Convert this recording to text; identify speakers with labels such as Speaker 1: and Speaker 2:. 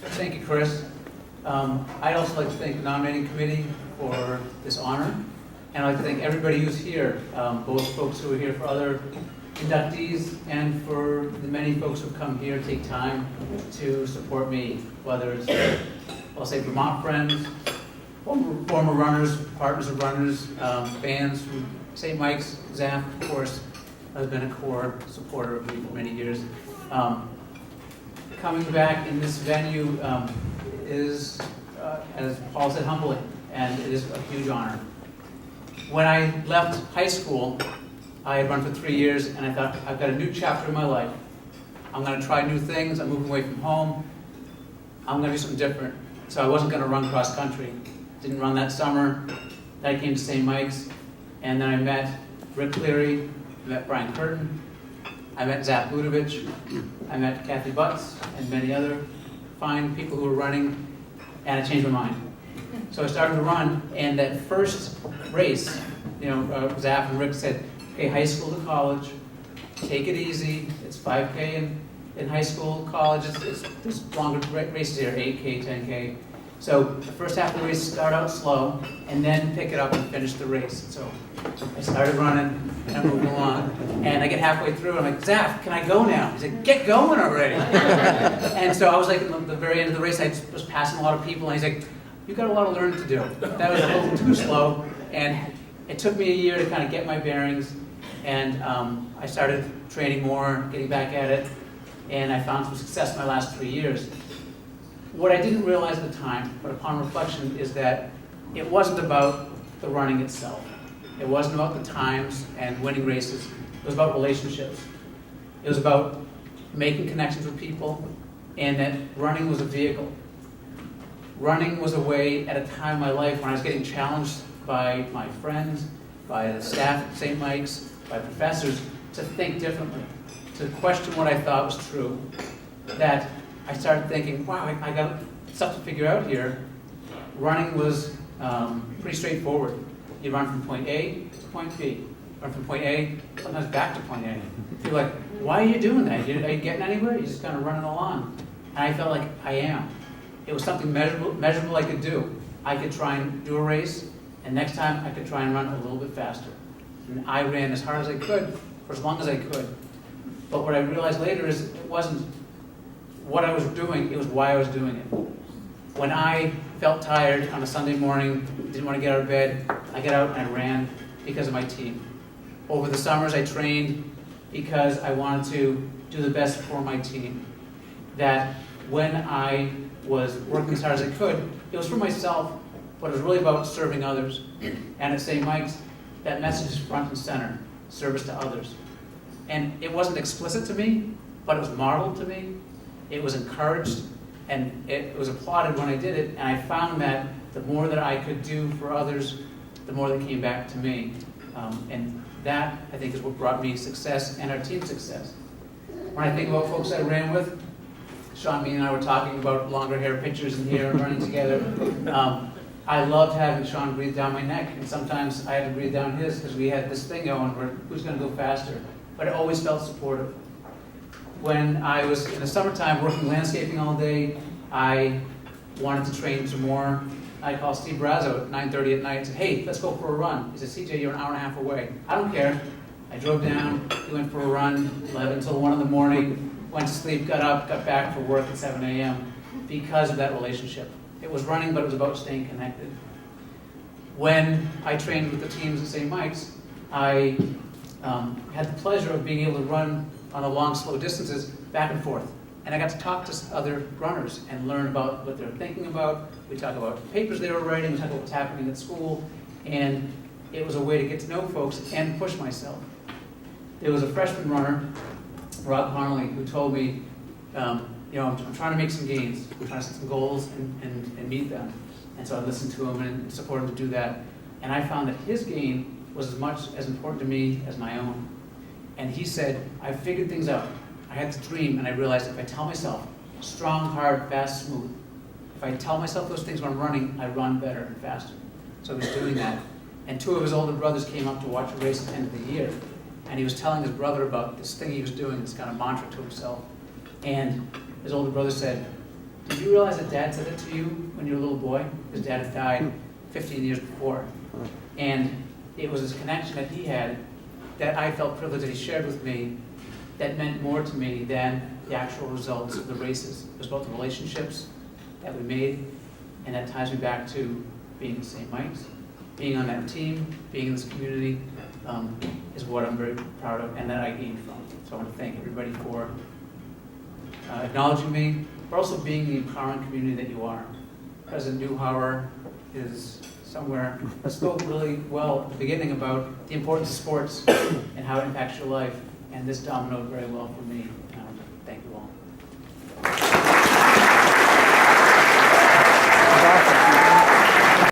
Speaker 1: Thank you, Chris. I'd also like to thank the nominating committee for this honor. And I'd like to thank everybody who's here, both folks who are here for other inductees and for the many folks who've come here to take time to support me, whether it's, I'll say, Vermont friends, former runners, partners of runners, fans from St. Mike's, Zap, of course, has been a core supporter of me for many years. Coming back in this venue is, as Paul said, humbling, and it is a huge honor. When I left high school, I had run for 3 years, and I thought, I've got a new chapter in my life. I'm going to try new things. I'm moving away from home. I'm going to do something different. So I wasn't going to run cross country. Didn't run that summer. Then I came to St. Mike's, and then I met Rick Cleary, I met Brian Curtin, I met Zap Ludovich, I met Kathy Butts, and many other fine people who were running, and I changed my mind. So I started to run, and that first race, Zap and Rick said, okay, high school to college, take it easy. It's 5K in high school, college. There's longer races here, 8K, 10K. So the first half of the race, start out slow, and then pick it up and finish the race. So I started running, and I'm moving along, and I get halfway through, and I'm like, Zap, can I go now? He's like, get going already. And so I was like, at the very end of the race, I was passing a lot of people, and he's like, you've got a lot of learning to do. That was a little too slow, and it took me a year to kind of get my bearings, and I started training more, getting back at it, and I found some success in my last 3 years. What I didn't realize at the time, but upon reflection, is that it wasn't about the running itself. It wasn't about the times and winning races. It was about relationships. It was about making connections with people, and that running was a vehicle. Running was a way at a time in my life when I was getting challenged by my friends, by the staff at St. Mike's, by professors, to think differently, to question what I thought was true. That I started thinking, wow, I got stuff to figure out here. Running was pretty straightforward. You run from point A to point B. Run from point A, sometimes back to point A. You're like, why are you doing that? Are you getting anywhere? You're just kind of running along. And I felt like I am. It was something measurable I could do. I could try and do a race, and next time I could try and run a little bit faster. And I ran as hard as I could for as long as I could. But what I realized later is it wasn't what I was doing, it was why I was doing it. When I felt tired on a Sunday morning, didn't want to get out of bed, I got out and I ran because of my team. Over the summers I trained because I wanted to do the best for my team. That when I was working as hard as I could, it was for myself, but it was really about serving others. And at St. Mike's, that message is front and center, service to others. And it wasn't explicit to me, but it was modeled to me. It was encouraged, and it was applauded when I did it, and I found that the more that I could do for others, the more that came back to me. And that, I think, is what brought me success and our team success. When I think about folks I ran with, Sean, me and I were talking about longer hair pictures in here and running together. I loved having Sean breathe down my neck, and sometimes I had to breathe down his because we had this thing going where who's going to go faster. But I always felt supportive. When I was in the summertime working landscaping all day, I wanted to train some more. I called Steve Brazo at 9:30 at night and said, hey, let's go for a run. He said, CJ, you're an hour and a half away. I don't care. I drove down, we went for a run, 11 until 1 in the morning, went to sleep, got up, got back for work at 7 a.m. because of that relationship. It was running, but it was about staying connected. When I trained with the teams at St. Mike's, I had the pleasure of being able to run on the long, slow distances back and forth. And I got to talk to other runners and learn about what they're thinking about. We talk about papers they were writing, we talk about what's happening at school, and it was a way to get to know folks and push myself. There was a freshman runner, Rob Connolly, who told me, I'm trying to make some gains. I'm trying to set some goals and meet them. And so I listened to him and supported him to do that. And I found that his gain was as much as important to me as my own. And he said, I figured things out. I had this dream, and I realized if I tell myself, strong, hard, fast, smooth, if I tell myself those things when I'm running, I run better and faster. So he was doing that. And 2 of his older brothers came up to watch a race at the end of the year. And he was telling his brother about this thing he was doing, this kind of mantra to himself. And his older brother said, Did you realize that Dad said it to you when you were a little boy? His dad had died 15 years before. And it was this connection that he had that I felt privileged that he shared with me that meant more to me than the actual results of the races. It was about the relationships that we made, and that ties me back to being the St. Mike's, being on that team, being in this community, is what I'm very proud of and that I gained from. So I want to thank everybody for acknowledging me, but also being the empowering community that you are. President Newhauer is somewhere that spoke really well at the beginning about the importance of sports and how it impacts your life, and this dominoed very well for me.